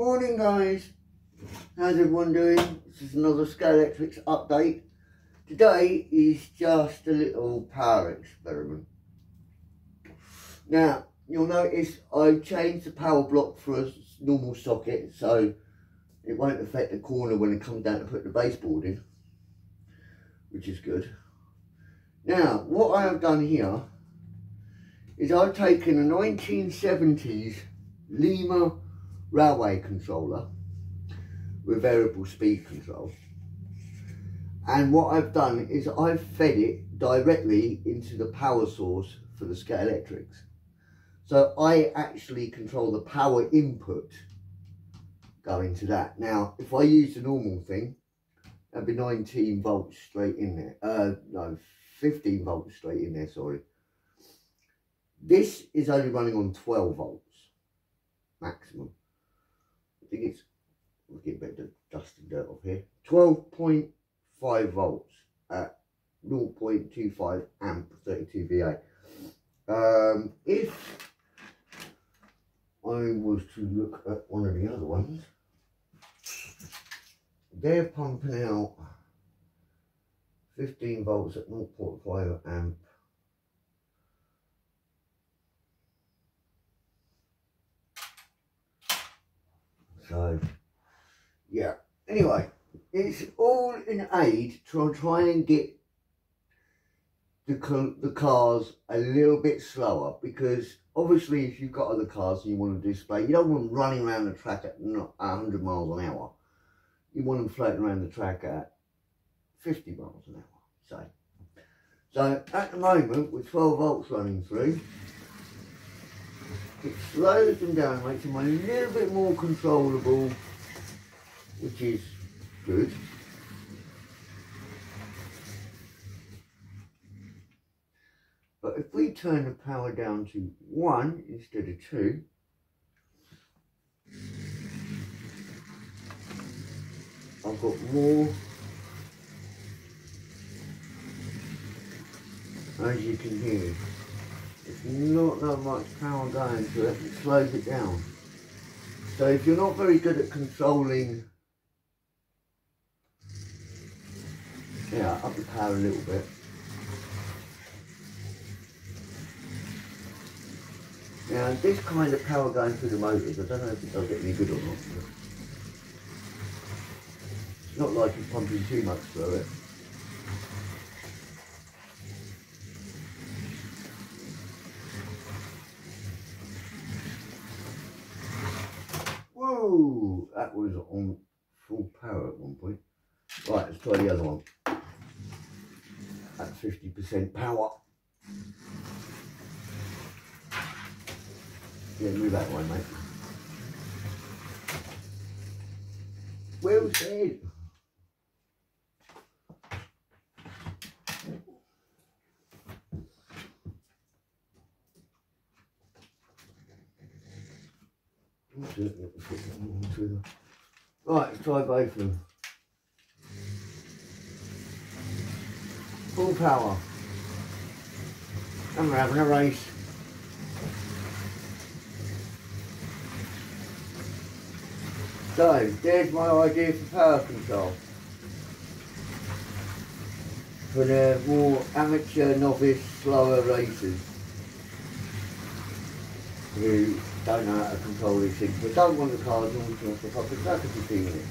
Morning guys, how's everyone doing? This is another Scalextric update. Today is just a little power experiment. Now, you'll notice I've changed the power block for a normal socket so it won't affect the corner when it comes down to put the baseboard in, which is good. Now, what I have done here is I've taken a 1970s Lima railway controller with variable speed control, and what I've done is I've fed it directly into the power source for the Scalextrics. So I actually control the power input going to that. Now if I use the normal thing, that'd be 19 volts straight in there, no, 15 volts straight in there, sorry. This is only running on 12 volts maximum. I think it's, we'll get a bit of dust and dirt off here. 12.5 volts at 0.25 amp 32 VA. If I was to look at one of the other ones, they're pumping out 15 volts at 0.5 amp. So, yeah, anyway, it's all in aid to try and get the cars a little bit slower, because obviously if you've got other cars and you want to display, you don't want them running around the track at 100 miles an hour. You want them floating around the track at 50 miles an hour, say. So at the moment, with 12 volts running through, it slows them down, makes them a little bit more controllable, which is good. But if we turn the power down to 1 instead of 2, I've got more, as you can hear. It's not that much power going to it, it slows it down. So if you're not very good at controlling, up the power a little bit. Now this kind of power going through the motors, I don't know if it does it any good or not. It's not like it's pumping too much through it. Whoa, that was on full power at one point. Right, let's try the other one. At 50% power. Yeah, move that way, mate. Well said. Right, let's try both of them. Full power. And we're having a race. So, there's my idea for power control. For the more amateur, novice, slower racers who don't know how to control these things, but don't want the cars all to off the top of the feeling it.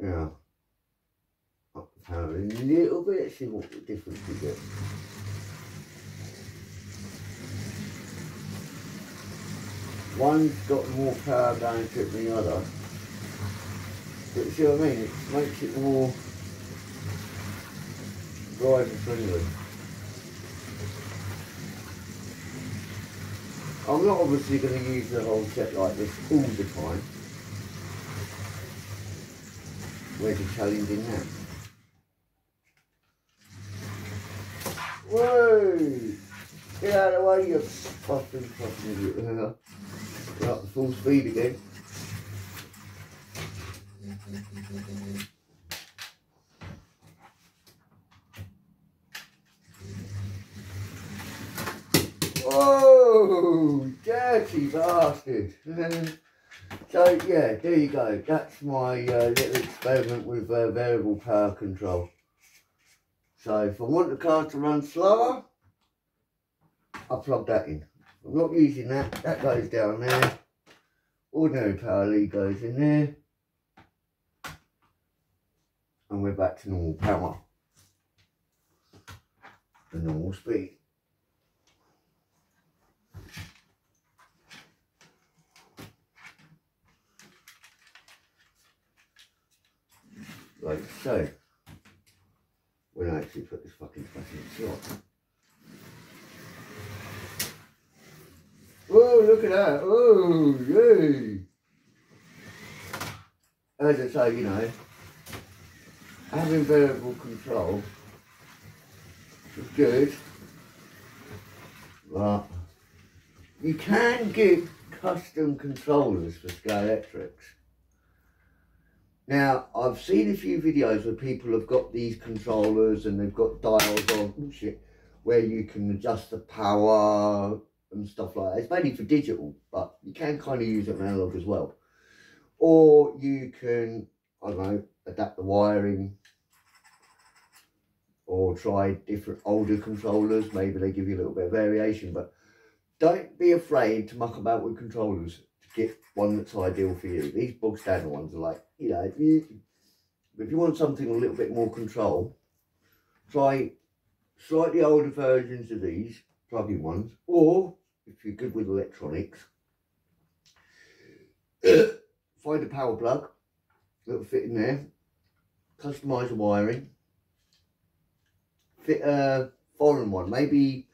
Yeah. Up the power a little bit, see what the difference we get. One's got more power going to it than the other. But you see what I mean? It makes it more driver friendly. I'm not obviously going to use the whole set like this all the time. Where's the challenge in that? Whoa! Get out of the way, you fucking idiot. We're up to full speed again. Oh, dirty bastard. So yeah, there you go. That's my little experiment with variable power control. So if I want the car to run slower, I plug that in. I'm not using that. That goes down there. Ordinary power lead goes in there. And we're back to normal power. The normal speed. Like so. When I actually put this fucking stuff in the slot. Oh, look at that. Oh, yay. As I say, you know, having variable control is good, but you can get custom controllers for Scalextrics. Now, I've seen a few videos where people have got these controllers and they've got dials on, oh shit, where you can adjust the power and stuff like that. It's mainly for digital, but you can kind of use it on analog as well. Or you can, I don't know, adapt the wiring or try different older controllers. Maybe they give you a little bit of variation, but don't be afraid to muck about with controllers to get one that's ideal for you. These bog standard ones are like, you know, if you want something a little bit more control, try slightly older versions of these plug-in ones, or if you're good with electronics, find a power plug that'll fit in there, customise the wiring, fit a foreign one, maybe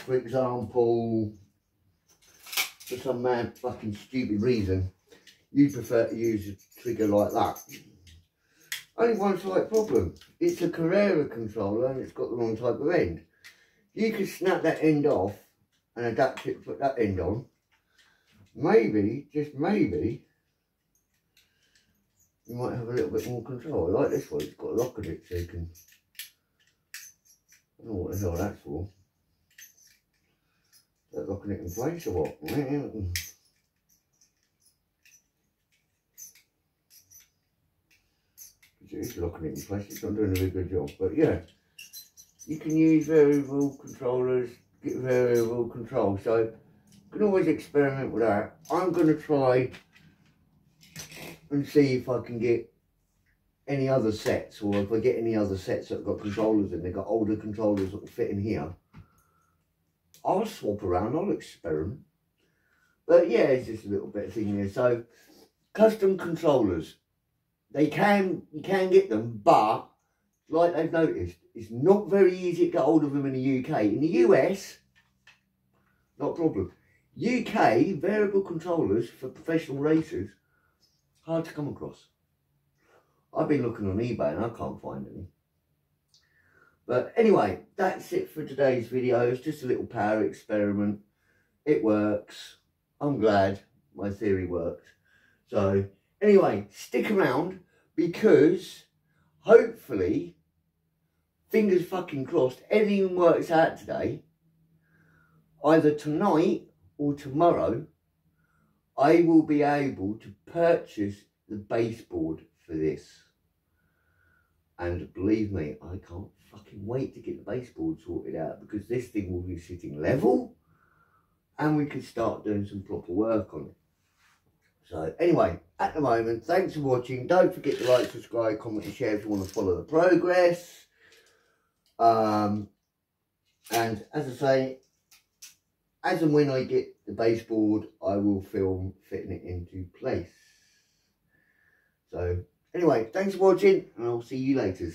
for example, for some mad fucking stupid reason, you prefer to use a trigger like that. Only one slight problem, it's a Carrera controller and it's got the wrong type of end. You could snap that end off and adapt it, put that end on. Maybe, just maybe, you might have a little bit more control. I like this one, it's got a lock on it so you can, I don't know what the hell that's for. Is that locking it in place or what? It is locking it in place, it's not doing a very good job, but yeah. You can use variable controllers, get variable control, so you can always experiment with that. I'm going to try and see if I can get any other sets, or if I get any other sets that have got controllers in, they've got older controllers that will fit in here. I'll swap around, I'll experiment. But yeah, it's just a little bit of thing here. So, custom controllers, you can get them, but like they've noticed, it's not very easy to get hold of them in the UK. In the US, not a problem. UK, variable controllers for professional racers, hard to come across. I've been looking on eBay and I can't find any. But anyway, that's it for today's video. It's just a little power experiment. It works. I'm glad my theory worked. So anyway, stick around because hopefully, fingers fucking crossed, everything works out today. Either tonight or tomorrow, I will be able to purchase the baseboard for this. And believe me, I can't fucking wait to get the baseboard sorted out, because this thing will be sitting level and we can start doing some proper work on it. So anyway, at the moment, thanks for watching. Don't forget to like, subscribe, comment and share if you want to follow the progress. And as I say, as and when I get the baseboard, I will film fitting it into place. So anyway, thanks for watching and I'll see you later.